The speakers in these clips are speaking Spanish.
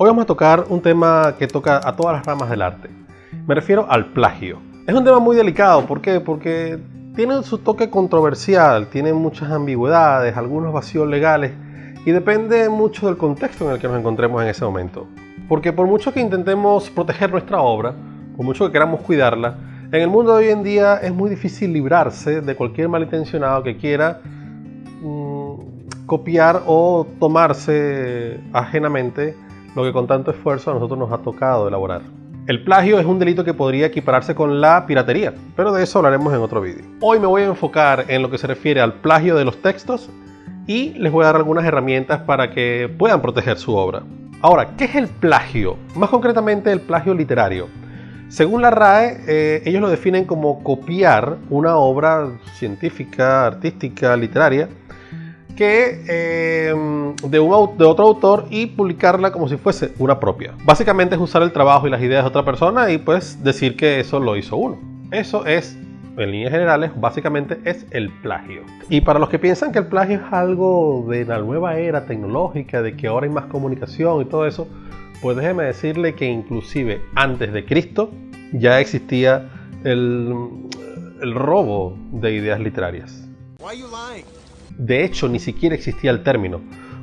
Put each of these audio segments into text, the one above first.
Hoy vamos a tocar un tema que toca a todas las ramas del arte. Me refiero al plagio. Es un tema muy delicado, ¿por qué? Porque tiene su toque controversial, tiene muchas ambigüedades, algunos vacíos legales y depende mucho del contexto en el que nos encontremos en ese momento. Porque por mucho que intentemos proteger nuestra obra, por mucho que queramos cuidarla, en el mundo de hoy en día es muy difícil librarse de cualquier malintencionado que quiera copiar o tomarse ajenamente lo que con tanto esfuerzo a nosotros nos ha tocado elaborar. El plagio es un delito que podría equipararse con la piratería, pero de eso hablaremos en otro vídeo. Hoy me voy a enfocar en lo que se refiere al plagio de los textos y les voy a dar algunas herramientas para que puedan proteger su obra. Ahora, ¿qué es el plagio? Más concretamente el plagio literario. Según la RAE, ellos lo definen como copiar una obra científica, artística, literaria, de otro autor y publicarla como si fuese una propia. Básicamente es usar el trabajo y las ideas de otra persona y pues decir que eso lo hizo uno. Eso es, en líneas generales, básicamente es el plagio. Y para los que piensan que el plagio es algo de la nueva era tecnológica, de que ahora hay más comunicación y todo eso, pues déjeme decirle que inclusive antes de Cristo ya existía el robo de ideas literarias. De hecho, ni siquiera existía el término,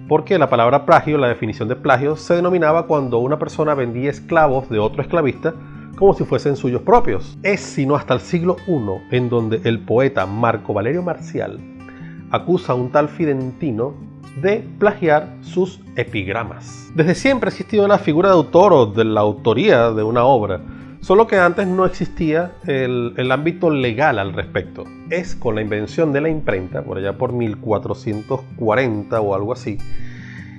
porque la palabra plagio, la definición de plagio, se denominaba cuando una persona vendía esclavos de otro esclavista como si fuesen suyos propios. Es sino hasta el siglo I en donde el poeta Marco Valerio Marcial acusa a un tal Fidentino de plagiar sus epigramas. Desde siempre ha existido la figura de autor o de la autoría de una obra, solo que antes no existía el ámbito legal al respecto. Es con la invención de la imprenta, por allá por 1440 o algo así,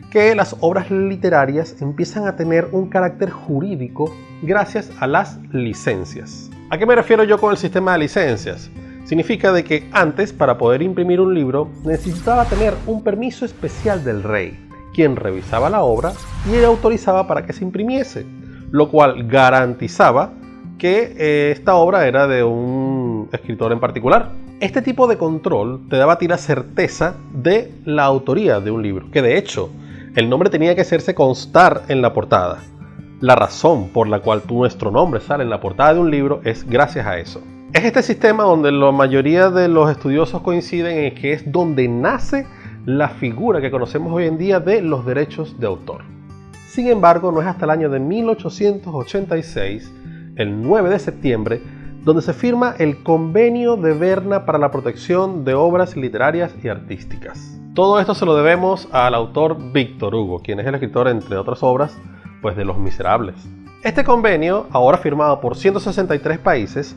que las obras literarias empiezan a tener un carácter jurídico gracias a las licencias. ¿A qué me refiero yo con el sistema de licencias? Significa de que antes, para poder imprimir un libro, necesitaba tener un permiso especial del rey, quien revisaba la obra y le autorizaba para que se imprimiese, lo cual garantizaba que esta obra era de un escritor en particular. Este tipo de control te daba a ti la certeza de la autoría de un libro, que de hecho el nombre tenía que hacerse constar en la portada. La razón por la cual nuestro nombre sale en la portada de un libro es gracias a eso. Es este sistema donde la mayoría de los estudiosos coinciden en que es donde nace la figura que conocemos hoy en día de los derechos de autor. Sin embargo, no es hasta el año de 1886, el 9 de septiembre, donde se firma el Convenio de Berna para la protección de obras literarias y artísticas. Todo esto se lo debemos al autor Víctor Hugo, quien es el escritor, entre otras obras, pues de Los Miserables. Este convenio, ahora firmado por 163 países,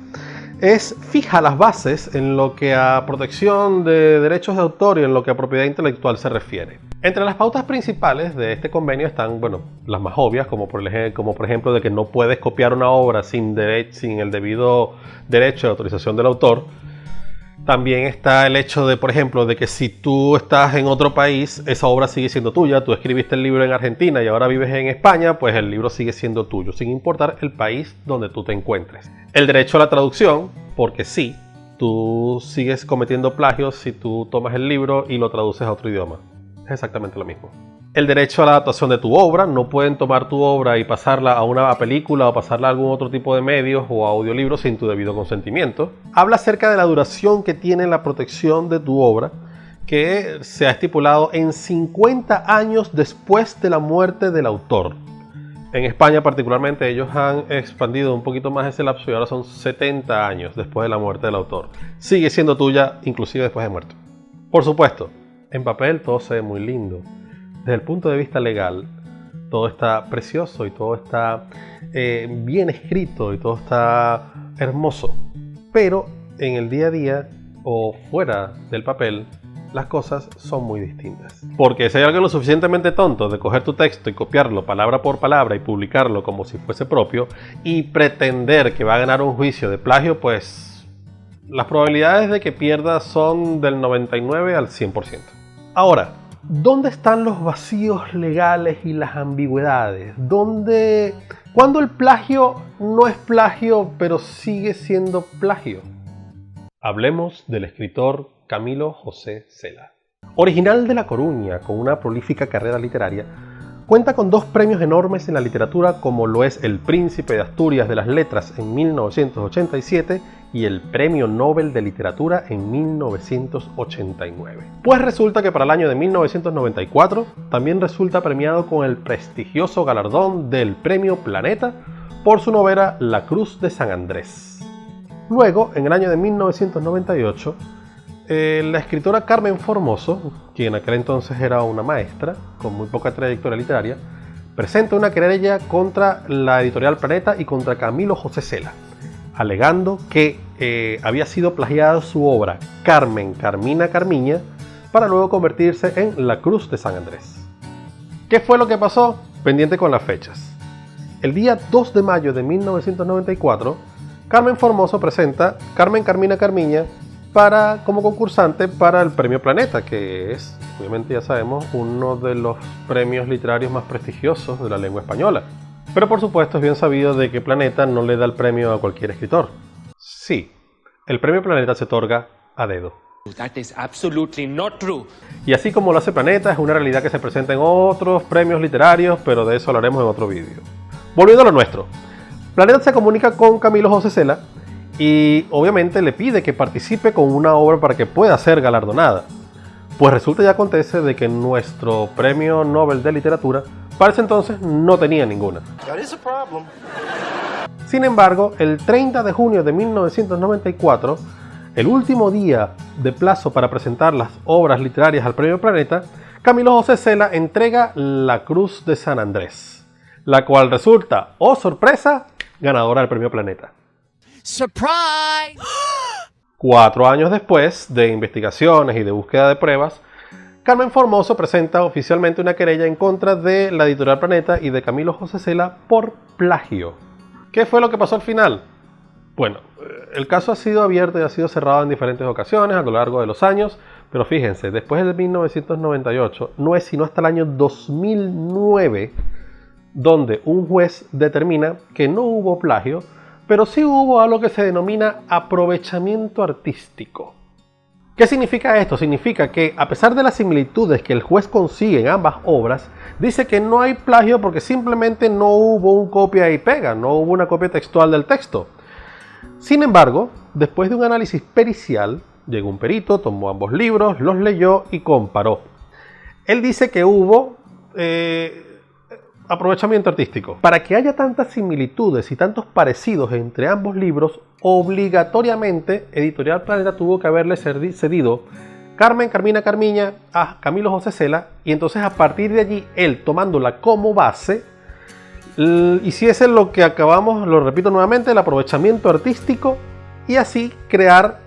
fija las bases en lo que a protección de derechos de autor y en lo que a propiedad intelectual se refiere. Entre las pautas principales de este convenio están, las más obvias, como por ejemplo de que no puedes copiar una obra sin el debido derecho de autorización del autor. También está el hecho de, por ejemplo, de que si tú estás en otro país, esa obra sigue siendo tuya. Tú escribiste el libro en Argentina y ahora vives en España, pues el libro sigue siendo tuyo, sin importar el país donde tú te encuentres. El derecho a la traducción, porque sí, tú sigues cometiendo plagios si tú tomas el libro y lo traduces a otro idioma. Es exactamente lo mismo. El derecho a la adaptación de tu obra, no pueden tomar tu obra y pasarla a una película o pasarla a algún otro tipo de medios o audiolibro sin tu debido consentimiento. Habla acerca de la duración que tiene la protección de tu obra, que se ha estipulado en 50 años después de la muerte del autor. En España particularmente ellos han expandido un poquito más ese lapso y ahora son 70 años después de la muerte del autor. Sigue siendo tuya inclusive después de muerto. Por supuesto, en papel todo se ve muy lindo. Desde el punto de vista legal, todo está precioso y todo está bien escrito y todo está hermoso. Pero en el día a día o fuera del papel, las cosas son muy distintas. Porque si hay alguien lo suficientemente tonto de coger tu texto y copiarlo palabra por palabra y publicarlo como si fuese propio y pretender que va a ganar un juicio de plagio, pues las probabilidades de que pierda son del 99 al 100%. Ahora, ¿dónde están los vacíos legales y las ambigüedades? ¿Cuándo el plagio no es plagio, pero sigue siendo plagio? Hablemos del escritor Camilo José Cela. Original de La Coruña, con una prolífica carrera literaria, Cuenta con 2 premios enormes en la literatura, como lo es el Príncipe de Asturias de las Letras en 1987 y el Premio Nobel de Literatura en 1989. Pues resulta que para el año de 1994 también resulta premiado con el prestigioso galardón del Premio Planeta por su novela La Cruz de San Andrés. Luego, en el año de 1998, la escritora Carmen Formoso, quien en aquel entonces era una maestra con muy poca trayectoria literaria, presenta una querella contra la editorial Planeta y contra Camilo José Cela, alegando que había sido plagiada su obra Carmen, Carmina, Carmiña, para luego convertirse en La Cruz de San Andrés. ¿Qué fue lo que pasó? Pendiente con las fechas. El día 2 de mayo de 1994, Carmen Formoso presenta Carmen, Carmina, Carmiña como concursante para el Premio Planeta, que es, obviamente ya sabemos, uno de los premios literarios más prestigiosos de la lengua española. Pero por supuesto es bien sabido de que Planeta no le da el premio a cualquier escritor. Sí, el Premio Planeta se otorga a dedo. That is absolutely not true. Y así como lo hace Planeta, es una realidad que se presenta en otros premios literarios, pero de eso hablaremos en otro vídeo. Volviendo a lo nuestro. Planeta se comunica con Camilo José Cela y obviamente le pide que participe con una obra para que pueda ser galardonada. Pues resulta y acontece de que nuestro Premio Nobel de Literatura para ese entonces no tenía ninguna. Sin embargo, el 30 de junio de 1994, el último día de plazo para presentar las obras literarias al Premio Planeta, Camilo José Cela entrega La Cruz de San Andrés, la cual resulta, oh sorpresa, ganadora del Premio Planeta. Surprise! 4 años después de investigaciones y de búsqueda de pruebas, Carmen Formoso presenta oficialmente una querella en contra de la editorial Planeta y de Camilo José Cela por plagio. ¿Qué fue lo que pasó al final? Bueno, el caso ha sido abierto y ha sido cerrado en diferentes ocasiones a lo largo de los años, pero fíjense, después de 1998, no es sino hasta el año 2009 donde un juez determina que no hubo plagio, pero sí hubo algo que se denomina aprovechamiento artístico. ¿Qué significa esto? Significa que a pesar de las similitudes que el juez consigue en ambas obras, dice que no hay plagio porque simplemente no hubo un copia y pega, no hubo una copia textual del texto. Sin embargo, después de un análisis pericial, llegó un perito, tomó ambos libros, los leyó y comparó. Él dice que hubo aprovechamiento artístico. Para que haya tantas similitudes y tantos parecidos entre ambos libros, obligatoriamente Editorial Planeta tuvo que haberle cedido Carmen, Carmina, Carmiña a Camilo José Cela, y entonces a partir de allí, él tomándola como base, hiciese lo que acabamos, lo repito nuevamente, el aprovechamiento artístico, y así crear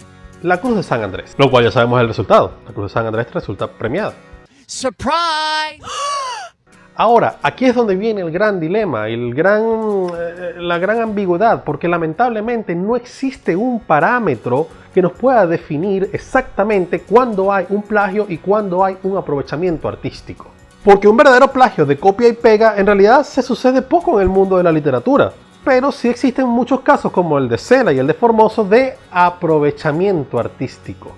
La Cruz de San Andrés, lo cual ya sabemos el resultado. La Cruz de San Andrés resulta premiada. Surprise! Ahora, aquí es donde viene el gran dilema, la gran ambigüedad, porque lamentablemente no existe un parámetro que nos pueda definir exactamente cuándo hay un plagio y cuándo hay un aprovechamiento artístico. Porque un verdadero plagio de copia y pega en realidad se sucede poco en el mundo de la literatura, pero sí existen muchos casos como el de Cela y el de Formoso de aprovechamiento artístico.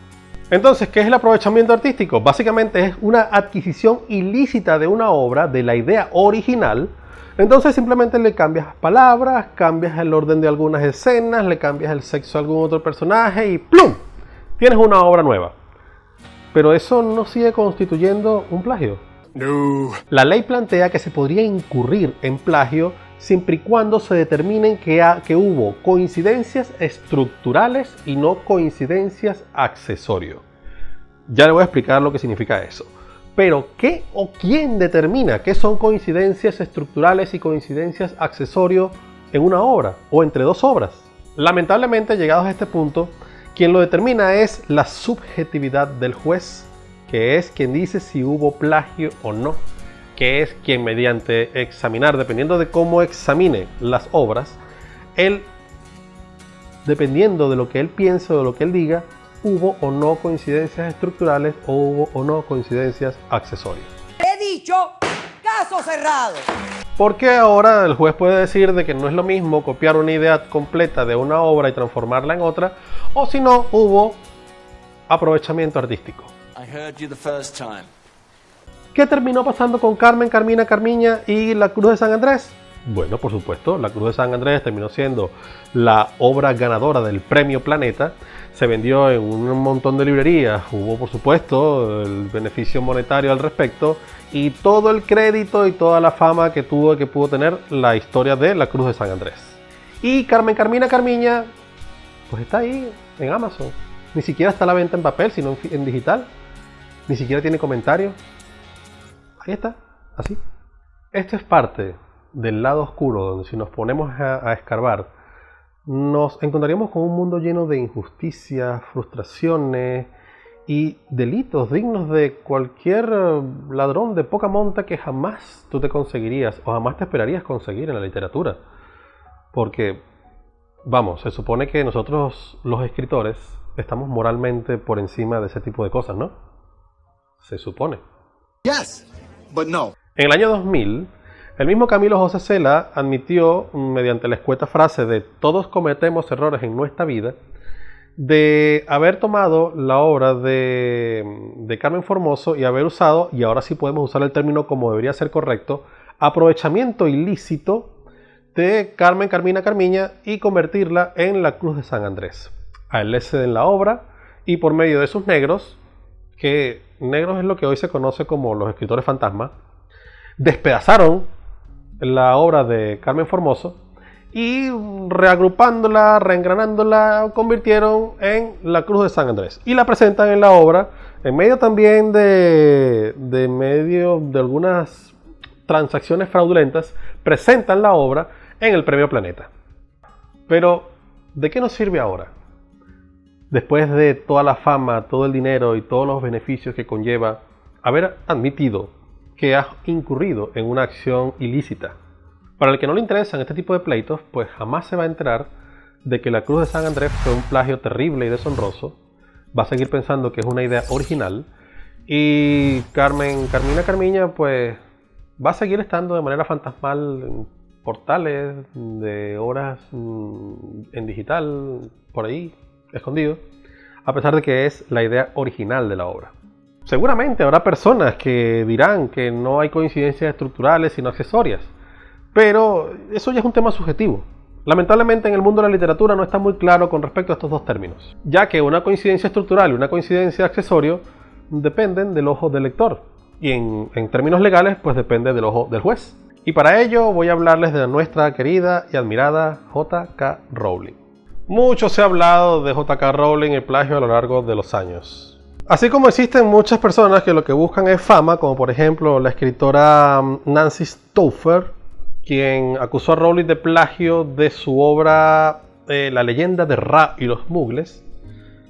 Entonces, ¿qué es el aprovechamiento artístico? Básicamente es una adquisición ilícita de una obra, de la idea original. Entonces simplemente le cambias palabras, cambias el orden de algunas escenas, le cambias el sexo a algún otro personaje y ¡plum! Tienes una obra nueva. Pero eso no sigue constituyendo un plagio. No. La ley plantea que se podría incurrir en plagio siempre y cuando se determinen que hubo coincidencias estructurales y no coincidencias accesorias. Ya le voy a explicar lo que significa eso. Pero, ¿qué o quién determina qué son coincidencias estructurales y coincidencias accesorias en una obra o entre dos obras? Lamentablemente, llegados a este punto, quien lo determina es la subjetividad del juez, que es quien dice si hubo plagio o no, que es quien mediante examinar, dependiendo de cómo examine las obras, él, dependiendo de lo que él piense o de lo que él diga, hubo o no coincidencias estructurales o hubo o no coincidencias accesorias. He dicho, caso cerrado. Porque ahora el juez puede decir de que no es lo mismo copiar una idea completa de una obra y transformarla en otra, o si no, hubo aprovechamiento artístico. I heard you the first time. ¿Qué terminó pasando con Carmen, Carmina, Carmiña y la Cruz de San Andrés? Bueno, por supuesto, la Cruz de San Andrés terminó siendo la obra ganadora del Premio Planeta. Se vendió en un montón de librerías, hubo por supuesto el beneficio monetario al respecto y todo el crédito y toda la fama que tuvo y que pudo tener la historia de la Cruz de San Andrés. Y Carmen, Carmina, Carmiña, pues está ahí en Amazon. Ni siquiera está a la venta en papel, sino en digital. Ni siquiera tiene comentarios. Ahí está, así. Esto es parte del lado oscuro, donde si nos ponemos a escarbar, nos encontraríamos con un mundo lleno de injusticias, frustraciones y delitos dignos de cualquier ladrón de poca monta que jamás tú te conseguirías o jamás te esperarías conseguir en la literatura. Porque, vamos, se supone que nosotros los escritores estamos moralmente por encima de ese tipo de cosas, ¿no? Se supone. Yes, but no. En el año 2000, el mismo Camilo José Cela admitió, mediante la escueta frase de todos cometemos errores en nuestra vida, de haber tomado la obra de Carmen Formoso y haber usado, y ahora sí podemos usar el término como debería ser correcto, aprovechamiento ilícito de Carmen, Carmina, Carmiña y convertirla en la Cruz de San Andrés. A él le ceden la obra y por medio de sus negros, que negros es lo que hoy se conoce como los escritores fantasma, despedazaron la obra de Carmen Formoso y reagrupándola, reengranándola, convirtieron en la Cruz de San Andrés y la presentan en la obra en medio también de algunas transacciones fraudulentas, presentan la obra en el Premio Planeta. Pero, ¿de qué nos sirve ahora? Después de toda la fama, todo el dinero y todos los beneficios que conlleva haber admitido que has incurrido en una acción ilícita. Para el que no le interesan este tipo de pleitos, pues jamás se va a enterar de que la Cruz de San Andrés fue un plagio terrible y deshonroso. Va a seguir pensando que es una idea original. Y Carmina Carmiña, pues va a seguir estando de manera fantasmal en portales de obras en digital, por ahí, escondido, a pesar de que es la idea original de la obra. Seguramente habrá personas que dirán que no hay coincidencias estructurales sino accesorias, pero eso ya es un tema subjetivo. Lamentablemente en el mundo de la literatura no está muy claro con respecto a estos dos términos, ya que una coincidencia estructural y una coincidencia accesorio dependen del ojo del lector, y en términos legales pues depende del ojo del juez. Y para ello voy a hablarles de nuestra querida y admirada J.K. Rowling. Mucho se ha hablado de J.K. Rowling y el plagio a lo largo de los años. Así como existen muchas personas que lo que buscan es fama, como por ejemplo la escritora Nancy Stouffer, quien acusó a Rowling de plagio de su obra La leyenda de Ra y los Mugles,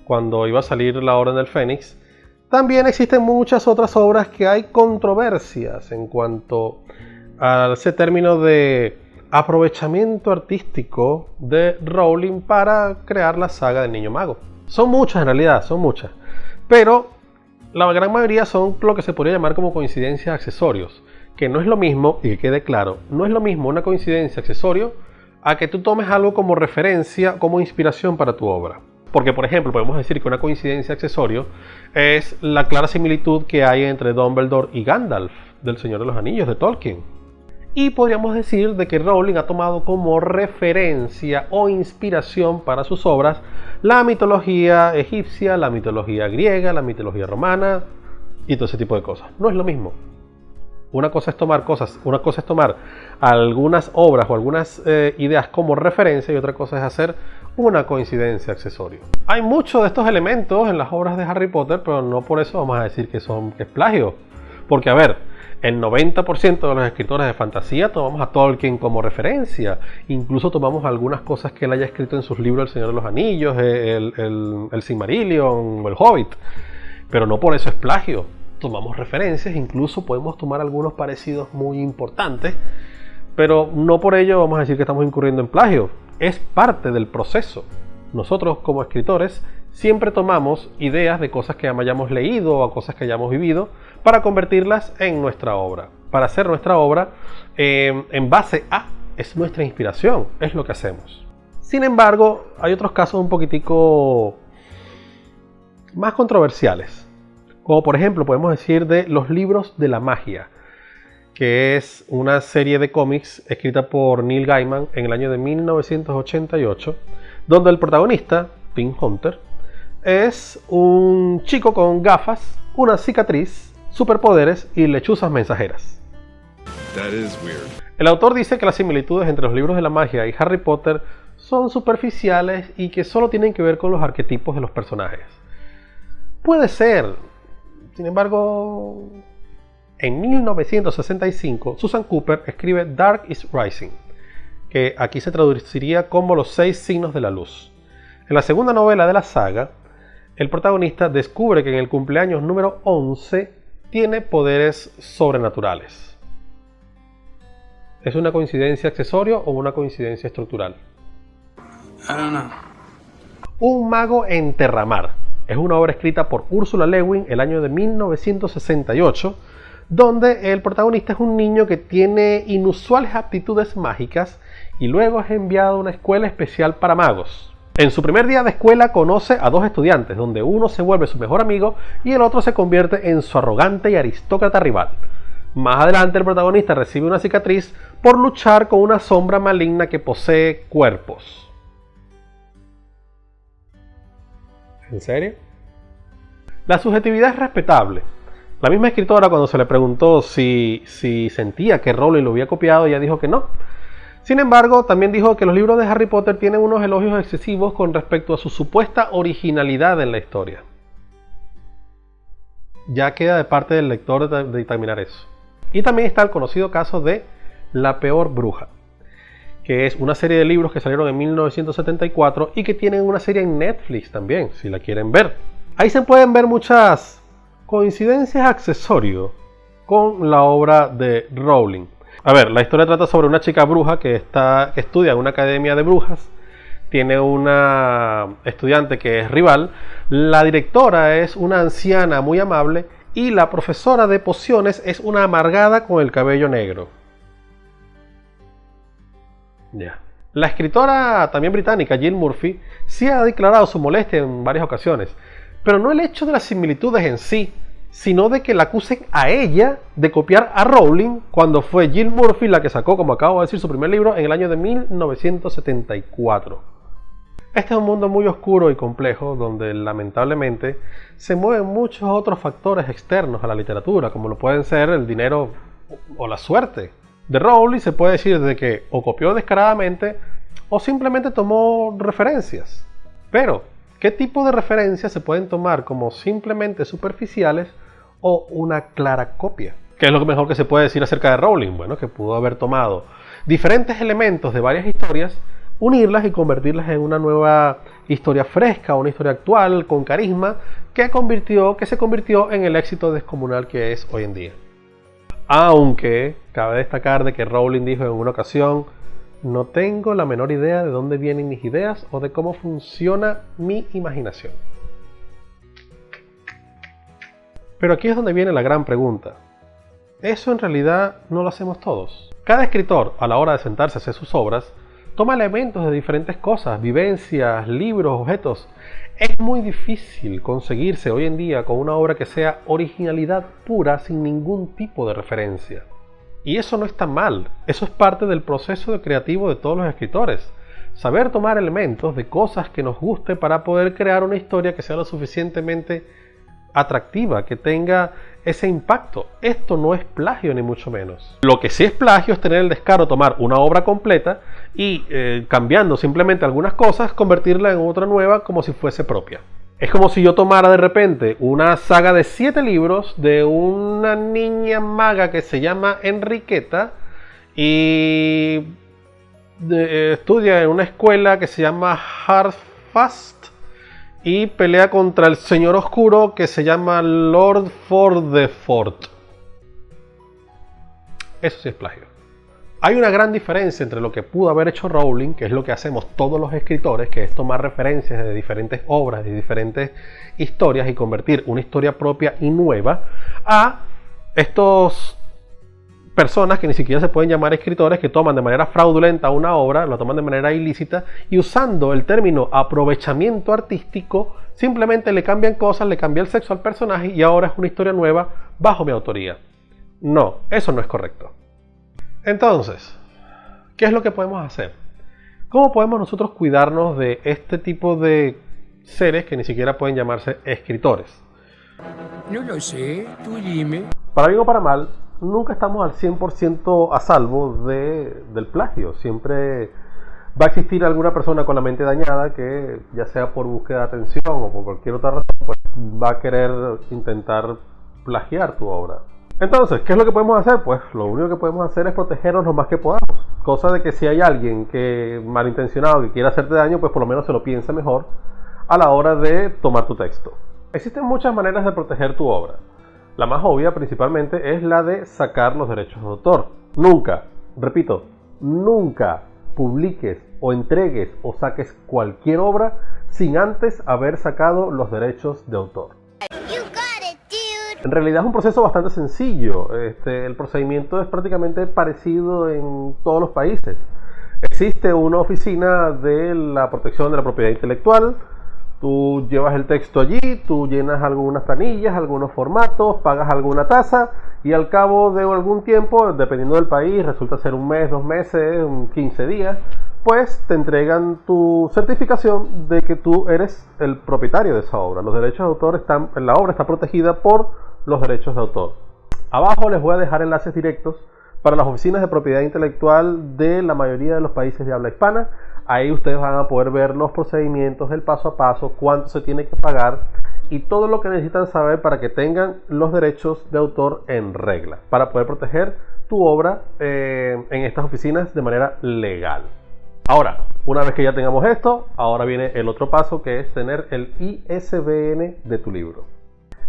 cuando iba a salir la Orden del Fénix. También existen muchas otras obras que hay controversias en cuanto a ese término de aprovechamiento artístico de Rowling para crear la saga del Niño Mago. Son muchas en realidad, son muchas. Pero la gran mayoría son lo que se podría llamar como coincidencias accesorios, que no es lo mismo, y que quede claro, no es lo mismo una coincidencia accesorio a que tú tomes algo como referencia, como inspiración para tu obra. Porque, por ejemplo, podemos decir que una coincidencia accesorio es la clara similitud que hay entre Dumbledore y Gandalf, del Señor de los Anillos, de Tolkien. Y podríamos decir de que Rowling ha tomado como referencia o inspiración para sus obras la mitología egipcia, la mitología griega, la mitología romana y todo ese tipo de cosas. No es lo mismo. Una cosa es tomar algunas obras o algunas ideas como referencia y otra cosa es hacer una coincidencia accesorio. Hay muchos de estos elementos en las obras de Harry Potter, pero no por eso vamos a decir que es plagio. Porque, a ver, el 90% de los escritores de fantasía tomamos a Tolkien como referencia. Incluso tomamos algunas cosas que él haya escrito en sus libros El Señor de los Anillos, el Silmarillion o el Hobbit. Pero no por eso es plagio. Tomamos referencias, incluso podemos tomar algunos parecidos muy importantes, pero no por ello vamos a decir que estamos incurriendo en plagio. Es parte del proceso. Nosotros como escritores siempre tomamos ideas de cosas que hayamos leído o cosas que hayamos vivido para convertirlas en nuestra obra. Para hacer nuestra obra en base a, es nuestra inspiración, es lo que hacemos. Sin embargo, hay otros casos un poquitico más controversiales. Como por ejemplo podemos decir de Los Libros de la Magia, que es una serie de cómics escrita por Neil Gaiman en el año de 1988, donde el protagonista, Pink Hunter, es un chico con gafas, una cicatriz, superpoderes y lechuzas mensajeras. That is weird. El autor dice que las similitudes entre Los Libros de la Magia y Harry Potter son superficiales y que solo tienen que ver con los arquetipos de los personajes. Puede ser. Sin embargo, en 1965, Susan Cooper escribe Dark is Rising, que aquí se traduciría como Los 6 signos de la luz. En la segunda novela de la saga, el protagonista descubre que en el cumpleaños número 11 tiene poderes sobrenaturales. ¿Es una coincidencia accesoria o una coincidencia estructural? I don't know. Un mago en Terramar es una obra escrita por Ursula Le Guin el año de 1968, donde el protagonista es un niño que tiene inusuales aptitudes mágicas y luego es enviado a una escuela especial para magos. En su primer día de escuela conoce a dos estudiantes, donde uno se vuelve su mejor amigo y el otro se convierte en su arrogante y aristócrata rival. Más adelante el protagonista recibe una cicatriz por luchar con una sombra maligna que posee cuerpos. ¿En serio? La subjetividad es respetable. La misma escritora, cuando se le preguntó si sentía que Rowling lo había copiado, ella dijo que no. Sin embargo, también dijo que los libros de Harry Potter tienen unos elogios excesivos con respecto a su supuesta originalidad en la historia. Ya queda de parte del lector de determinar eso. Y también está el conocido caso de La Peor Bruja, que es una serie de libros que salieron en 1974 y que tienen una serie en Netflix también, si la quieren ver. Ahí se pueden ver muchas coincidencias accesorias con la obra de Rowling. A ver, la historia trata sobre una chica bruja que estudia en una academia de brujas. Tiene una estudiante que es rival. La directora es una anciana muy amable y la profesora de pociones es una amargada con el cabello negro. Ya. La escritora también británica Jill Murphy sí ha declarado su molestia en varias ocasiones, pero no el hecho de las similitudes en sí, sino de que la acusen a ella de copiar a Rowling cuando fue Jill Murphy la que sacó, como acabo de decir, su primer libro en el año de 1974. Este es un mundo muy oscuro y complejo donde lamentablemente se mueven muchos otros factores externos a la literatura, como lo pueden ser el dinero o la suerte. De Rowling se puede decir de que o copió descaradamente o simplemente tomó referencias. Pero, ¿qué tipo de referencias se pueden tomar como simplemente superficiales o una clara copia? ¿Qué es lo mejor que se puede decir acerca de Rowling? Bueno, que pudo haber tomado diferentes elementos de varias historias, unirlas y convertirlas en una nueva historia fresca, una historia actual, con carisma, que se convirtió en el éxito descomunal que es hoy en día. Aunque cabe destacar de que Rowling dijo en una ocasión: no tengo la menor idea de dónde vienen mis ideas o de cómo funciona mi imaginación. Pero aquí es donde viene la gran pregunta. ¿Eso en realidad no lo hacemos todos? Cada escritor, a la hora de sentarse a hacer sus obras, toma elementos de diferentes cosas, vivencias, libros, objetos. Es muy difícil conseguirse hoy en día con una obra que sea originalidad pura sin ningún tipo de referencia. Y eso no está mal, eso es parte del proceso creativo de todos los escritores. Saber tomar elementos de cosas que nos guste para poder crear una historia que sea lo suficientemente atractiva, que tenga ese impacto. Esto no es plagio ni mucho menos. Lo que sí es plagio es tener el descaro de tomar una obra completa y cambiando simplemente algunas cosas, convertirla en otra nueva como si fuese propia. Es como si yo tomara de repente una saga de 7 libros de una niña maga que se llama Enriqueta y estudia en una escuela que se llama Hardfast y pelea contra el señor oscuro que se llama Lord Fordefort. Eso sí es plagio. Hay una gran diferencia entre lo que pudo haber hecho Rowling, que es lo que hacemos todos los escritores, que es tomar referencias de diferentes obras, de diferentes historias y convertir una historia propia y nueva, a estos personas que ni siquiera se pueden llamar escritores, que toman de manera fraudulenta una obra, la toman de manera ilícita y usando el término aprovechamiento artístico, simplemente le cambian cosas, le cambia el sexo al personaje y ahora es una historia nueva bajo mi autoría. No, eso no es correcto. Entonces, ¿qué es lo que podemos hacer? ¿Cómo podemos nosotros cuidarnos de este tipo de seres que ni siquiera pueden llamarse escritores? No lo sé, tú dime. Para bien o para mal, nunca estamos al 100% a salvo del plagio. Siempre va a existir alguna persona con la mente dañada que, ya sea por búsqueda de atención o por cualquier otra razón, pues va a querer intentar plagiar tu obra. Entonces, ¿qué es lo que podemos hacer? Pues lo único que podemos hacer es protegernos lo más que podamos. Cosa de que si hay alguien que malintencionado que quiera hacerte daño, pues por lo menos se lo piense mejor a la hora de tomar tu texto. Existen muchas maneras de proteger tu obra. La más obvia principalmente es la de sacar los derechos de autor. Nunca, repito, nunca publiques o entregues o saques cualquier obra sin antes haber sacado los derechos de autor. En realidad es un proceso bastante sencillo. El procedimiento es prácticamente parecido en todos los países. Existe una oficina de la protección de la propiedad intelectual. Tú llevas el texto allí, tú llenas algunas planillas, algunos formatos, pagas alguna tasa y al cabo de algún tiempo, dependiendo del país, resulta ser un mes, 2 meses, 15 días, pues te entregan tu certificación de que tú eres el propietario de esa obra. Los derechos de autor la obra está protegida por los derechos de autor. Abajo les voy a dejar enlaces directos para las oficinas de propiedad intelectual de la mayoría de los países de habla hispana. Ahí ustedes van a poder ver los procedimientos, el paso a paso, cuánto se tiene que pagar y todo lo que necesitan saber para que tengan los derechos de autor en regla, para poder proteger tu obra en estas oficinas de manera legal. Ahora, una vez que ya tengamos esto, ahora viene el otro paso, que es tener el ISBN de tu libro.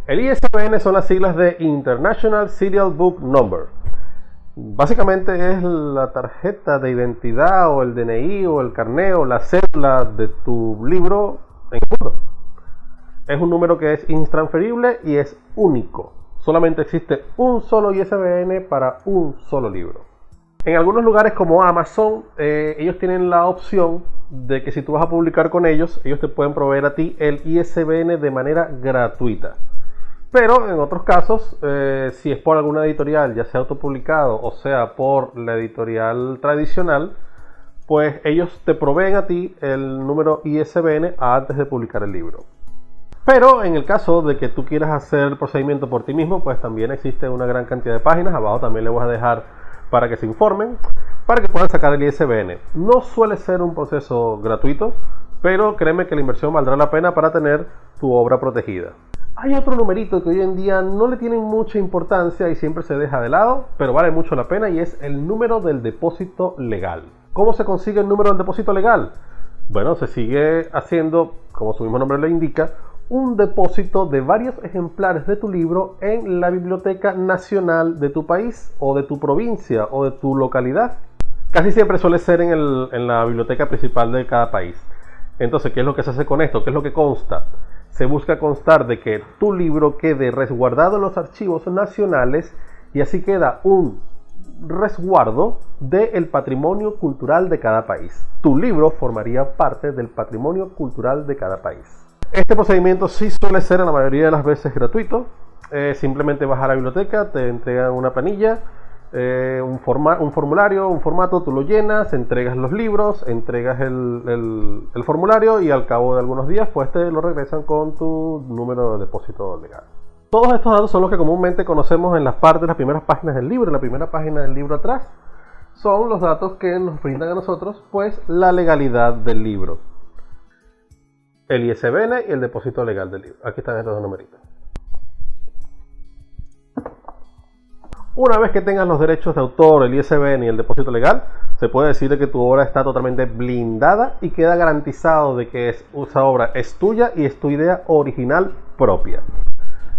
El ISBN son las siglas de International Serial Book Number. Básicamente es la tarjeta de identidad o el DNI o el carné o la cédula de tu libro en el mundo. Es un número que es intransferible y es único. Solamente existe un solo ISBN para un solo libro. En algunos lugares como Amazon, ellos tienen la opción de que si tú vas a publicar con ellos, ellos te pueden proveer a ti el ISBN de manera gratuita. Pero en otros casos, si es por alguna editorial, ya sea autopublicado o sea por la editorial tradicional, pues ellos te proveen a ti el número ISBN antes de publicar el libro. Pero en el caso de que tú quieras hacer el procedimiento por ti mismo, pues también existe una gran cantidad de páginas. Abajo también les voy a dejar para que se informen, para que puedan sacar el ISBN. No suele ser un proceso gratuito, pero créeme que la inversión valdrá la pena para tener tu obra protegida. Hay otro numerito que hoy en día no le tienen mucha importancia y siempre se deja de lado, pero vale mucho la pena, y es el número del depósito legal. ¿Cómo se consigue el número del depósito legal? Bueno, se sigue haciendo, como su mismo nombre le indica, un depósito de varios ejemplares de tu libro en la Biblioteca Nacional de tu país o de tu provincia o de tu localidad. Casi siempre suele ser en la biblioteca principal de cada país. Entonces, ¿qué es lo que se hace con esto? ¿Qué es lo que consta? Se busca constar de que tu libro quede resguardado en los archivos nacionales y así queda un resguardo del patrimonio cultural de cada país. Tu libro formaría parte del patrimonio cultural de cada país. Este procedimiento sí suele ser en la mayoría de las veces gratuito. Simplemente vas a la biblioteca, te entregan una planilla, un formulario, un formato, tú lo llenas, entregas los libros, entregas el formulario y al cabo de algunos días pues te lo regresan con tu número de depósito legal. Todos estos datos son los que comúnmente conocemos en las primeras páginas del libro. En la primera página del libro atrás son los datos que nos brindan a nosotros pues la legalidad del libro. El ISBN y el depósito legal del libro. Aquí están estos dos numeritos. Una vez que tengas los derechos de autor, el ISBN y el depósito legal, se puede decir de que tu obra está totalmente blindada y queda garantizado de que esa obra es tuya y es tu idea original propia.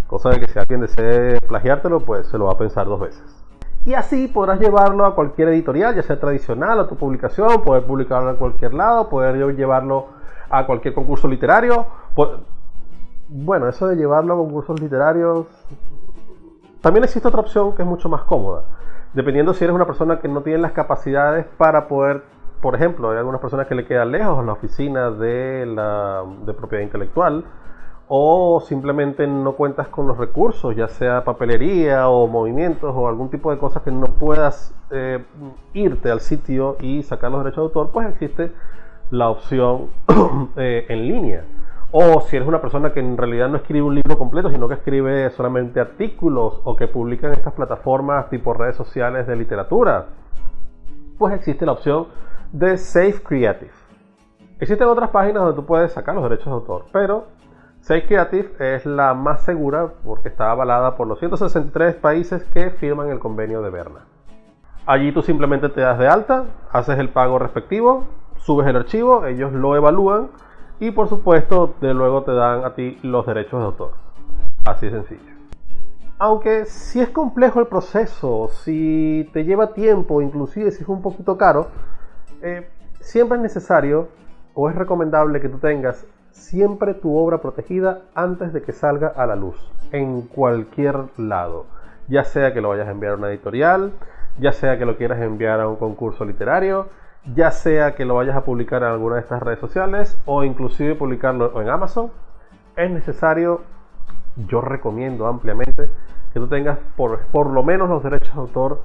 Cosa de que si alguien desee plagiártelo, pues se lo va a pensar 2 veces. Y así podrás llevarlo a cualquier editorial, ya sea tradicional, a tu publicación, poder publicarlo en cualquier lado, poder llevarlo a cualquier concurso literario. Bueno, eso de llevarlo a concursos literarios... También existe otra opción que es mucho más cómoda, Dependiendo si eres una persona que no tiene las capacidades para poder, por ejemplo, hay algunas personas que le quedan lejos la oficina de propiedad intelectual, o simplemente no cuentas con los recursos, ya sea papelería o movimientos o algún tipo de cosas que no puedas irte al sitio y sacar los derechos de autor, pues existe la opción en línea. O si eres una persona que en realidad no escribe un libro completo, sino que escribe solamente artículos o que publica en estas plataformas tipo redes sociales de literatura, pues existe la opción de Safe Creative. Existen otras páginas donde tú puedes sacar los derechos de autor, pero Safe Creative es la más segura porque está avalada por los 163 países que firman el convenio de Berna. Allí tú simplemente te das de alta, haces el pago respectivo, subes el archivo, ellos lo evalúan y por supuesto de luego te dan a ti los derechos de autor. Así de sencillo. Aunque si es complejo el proceso, si te lleva tiempo, inclusive si es un poquito caro, siempre es necesario o es recomendable que tú tengas siempre tu obra protegida antes de que salga a la luz, en cualquier lado. Ya sea que lo vayas a enviar a una editorial, ya sea que lo quieras enviar a un concurso literario, ya sea que lo vayas a publicar en alguna de estas redes sociales o inclusive publicarlo en Amazon, es necesario, yo recomiendo ampliamente que tú tengas por lo menos los derechos de autor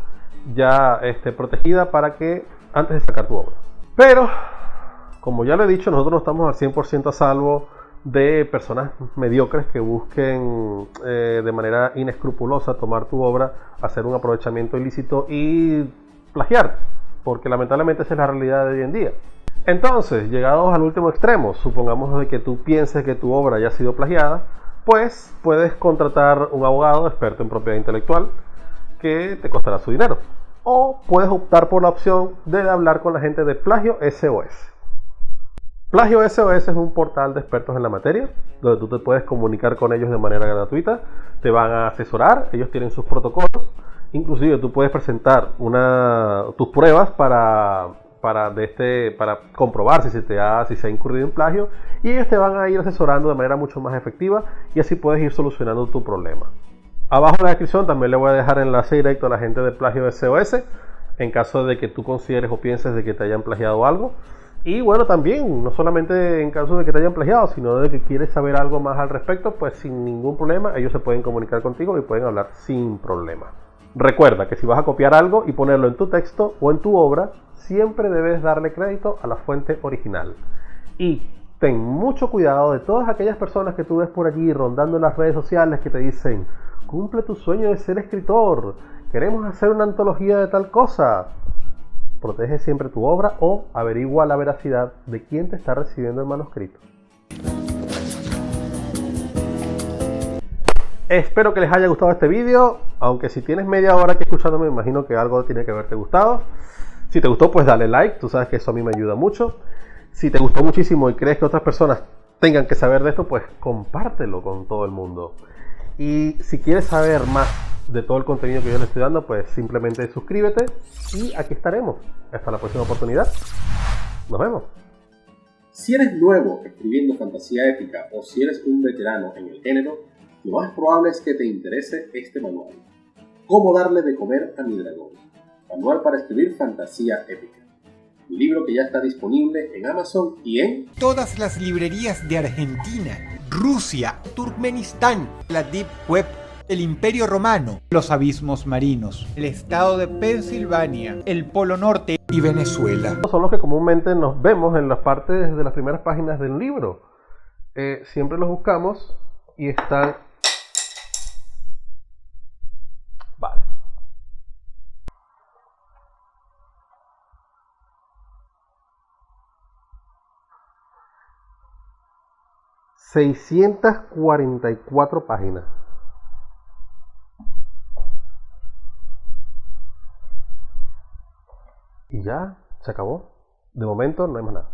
ya protegida para que antes de sacar tu obra. Pero, como ya lo he dicho, nosotros no estamos al 100% a salvo de personas mediocres que busquen de manera inescrupulosa tomar tu obra, hacer un aprovechamiento ilícito y plagiar, porque lamentablemente esa es la realidad de hoy en día. Entonces, llegados al último extremo, supongamos de que tú pienses que tu obra haya sido plagiada, pues puedes contratar un abogado experto en propiedad intelectual que te costará su dinero. O puedes optar por la opción de hablar con la gente de Plagio SOS. Plagio SOS es un portal de expertos en la materia, donde tú te puedes comunicar con ellos de manera gratuita, te van a asesorar, ellos tienen sus protocolos, inclusive tú puedes presentar tus pruebas para comprobar si se ha incurrido en plagio, y ellos te van a ir asesorando de manera mucho más efectiva y así puedes ir solucionando tu problema. Abajo en la descripción también le voy a dejar enlace directo a la gente de Plagio SOS en caso de que tú consideres o pienses de que te hayan plagiado algo. Y bueno, también, no solamente en caso de que te hayan plagiado, sino de que quieres saber algo más al respecto, pues sin ningún problema, ellos se pueden comunicar contigo y pueden hablar sin problema. Recuerda que si vas a copiar algo y ponerlo en tu texto o en tu obra, siempre debes darle crédito a la fuente original. Y ten mucho cuidado de todas aquellas personas que tú ves por allí rondando en las redes sociales que te dicen: cumple tu sueño de ser escritor, queremos hacer una antología de tal cosa. Protege siempre tu obra o averigua la veracidad de quién te está recibiendo el manuscrito. Espero que les haya gustado este vídeo, aunque si tienes media hora que escuchándome, me imagino que algo tiene que haberte gustado. Si te gustó, pues dale like, tú sabes que eso a mí me ayuda mucho. Si te gustó muchísimo y crees que otras personas tengan que saber de esto, pues compártelo con todo el mundo. Y si quieres saber más de todo el contenido que yo le estoy dando, pues simplemente suscríbete y aquí estaremos. Hasta la próxima oportunidad. Nos vemos. Si eres nuevo escribiendo fantasía épica o si eres un veterano en el género, lo más probable es que te interese este manual. Cómo darle de comer a mi dragón. Manual para escribir fantasía épica. Un libro que ya está disponible en Amazon y en todas las librerías de Argentina, Rusia, Turkmenistán, la Deep Web, el Imperio Romano, los abismos marinos, el estado de Pensilvania, el Polo Norte y Venezuela. Son los que comúnmente nos vemos en las partes de las primeras páginas del libro. Siempre los buscamos y están... Vale. ...644 páginas. Y ya, se acabó. De momento no hay más nada.